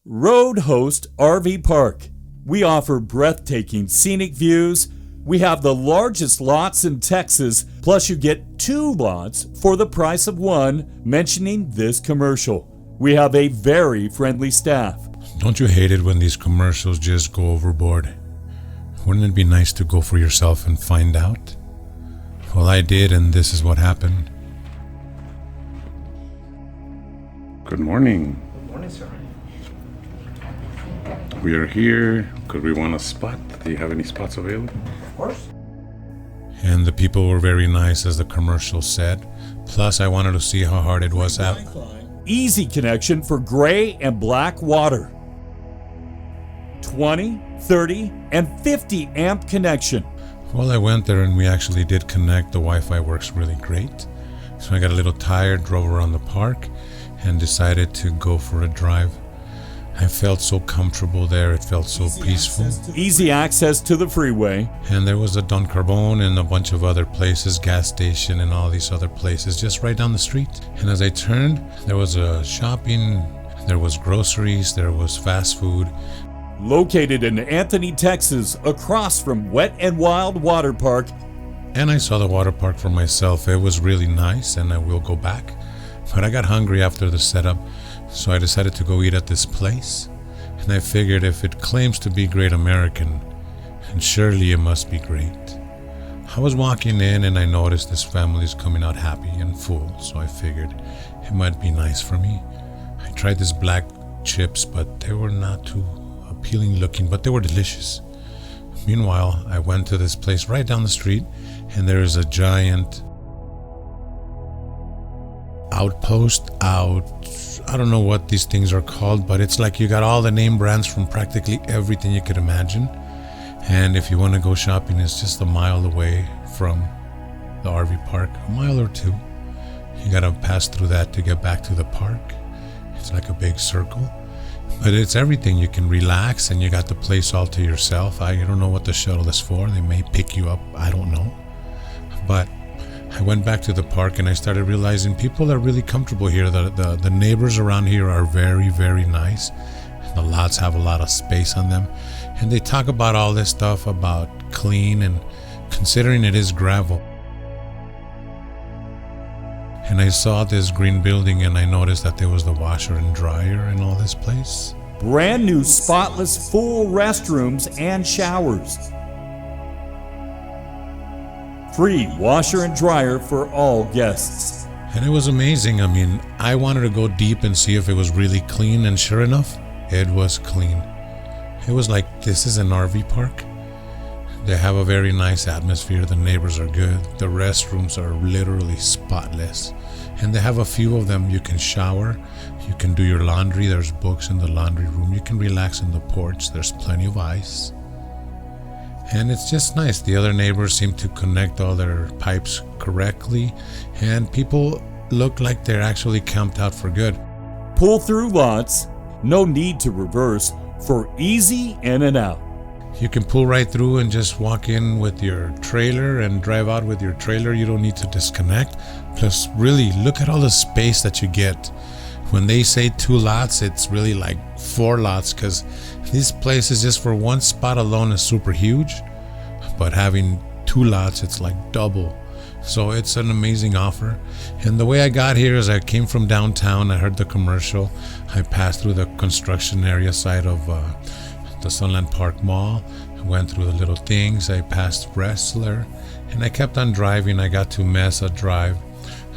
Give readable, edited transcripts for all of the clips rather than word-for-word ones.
Roadhost RV Park. We offer breathtaking scenic views. We have the largest lots in Texas, plus you get 2 lots for the price of 1, mentioning this commercial. We have a very friendly staff. Don't you hate it when these commercials just go overboard? Wouldn't it be nice to go for yourself and find out? Well, I did, and this is what happened. Good morning. Good morning, sir. We are here because we want a spot. Do you have any spots available? Of course. And the people were very nice, as the commercial said. Plus, I wanted to see how hard it was out. Easy connection for gray and black water. 20, 30, and 50 amp connection. Well, I went there and we actually did connect. The Wi-Fi works really great. So I got a little tired, drove around the park, and decided to go for a drive. I felt so comfortable there. It felt so peaceful. Easy access to the freeway. And there was a Don Carbone and a bunch of other places, gas station and all these other places just right down the street. And as I turned, there was a shopping, there was groceries, there was fast food. Located in Anthony, Texas, across from Wet and Wild Water Park. And I saw the water park for myself. It was really nice and I will go back. But I got hungry after the setup, so I decided to go eat at this place. And I figured if it claims to be Great American, then surely it must be great. I was walking in and I noticed this family is coming out happy and full, so I figured it might be nice for me. I tried these black chips, but they were not too appealing looking, but they were delicious. Meanwhile, I went to this place right down the street, and there is a giant outpost I don't know what these things are called, but it's like you got all the name brands from practically everything you could imagine. And if you want to go shopping, it's just a mile away from the RV park, a mile or 2. You gotta pass through that to get back to the park. It's like a big circle, but it's everything. You can relax and you got the place all to yourself. I don't know what the shuttle is for. They may pick you up, I don't know. But I went back to the park and I started realizing people are really comfortable here. The neighbors around here are very, very nice. The lots have a lot of space on them. And they talk about all this stuff about clean, and considering it is gravel. And I saw this green building and I noticed that there was the washer and dryer in all this place. Brand new spotless full restrooms and showers. Free washer and dryer for all guests. And it was amazing. I mean, I wanted to go deep and see if it was really clean, and sure enough, it was clean. It was like, this is an RV park. They have a very nice atmosphere. The neighbors are good. The restrooms are literally spotless. And they have a few of them. You can shower. You can do your laundry. There's books in the laundry room. You can relax in the porch. There's plenty of ice. And it's just nice. The other neighbors seem to connect all their pipes correctly. And people look like they're actually camped out for good. Pull through lots. No need to reverse for easy in and out. You can pull right through and just walk in with your trailer and drive out with your trailer. You don't need to disconnect. Plus, really, look at all the space that you get. When they say 2 lots, it's really like 4 lots, because this place is just for 1 spot alone is super huge. But having 2 lots, it's like double. So it's an amazing offer. And the way I got here is I came from downtown. I heard the commercial. I passed through the construction area side of the Sunland Park Mall. I went through the little things. I passed Wrestler, and I kept on driving. I got to Mesa Drive.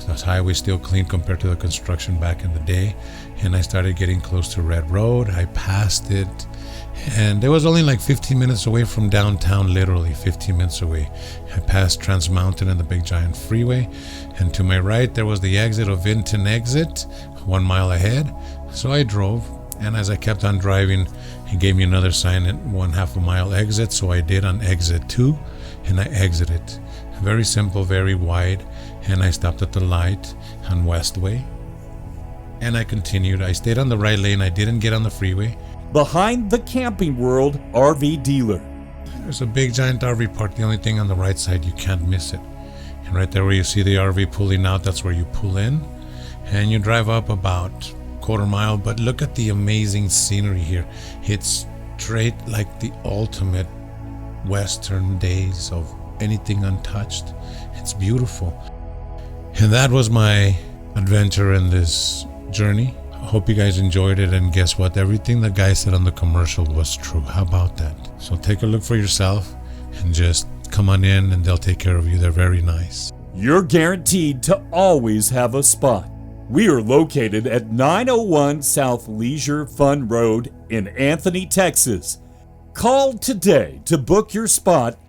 The highway's still clean compared to the construction back in the day. And I started getting close to Red Road. I passed it, and it was only like 15 minutes away from downtown, literally 15 minutes away. I passed Trans Mountain and the big giant freeway, and to my right there was the exit of Vinton Exit, 1 mile ahead. So I drove, and as I kept on driving, he gave me another sign at 1/2 mile exit, so I did on exit 2, and I exited. Very simple, very wide, and I stopped at the light on Westway, and I continued. I stayed on the right lane. I didn't get on the freeway. Behind the Camping World RV dealer. There's a big giant RV park. The only thing on the right side, you can't miss it. And right there where you see the RV pulling out, that's where you pull in, and you drive up about quarter mile, but look at the amazing scenery here. It's straight like the ultimate Western days of anything untouched. It's beautiful. And that was my adventure in this journey. I hope you guys enjoyed it, and guess what? Everything the guy said on the commercial was true. How about that? So take a look for yourself and just come on in and they'll take care of you. They're very nice. You're guaranteed to always have a spot. We are located at 901 South Leisure Fun Road in Anthony, Texas. Call today to book your spot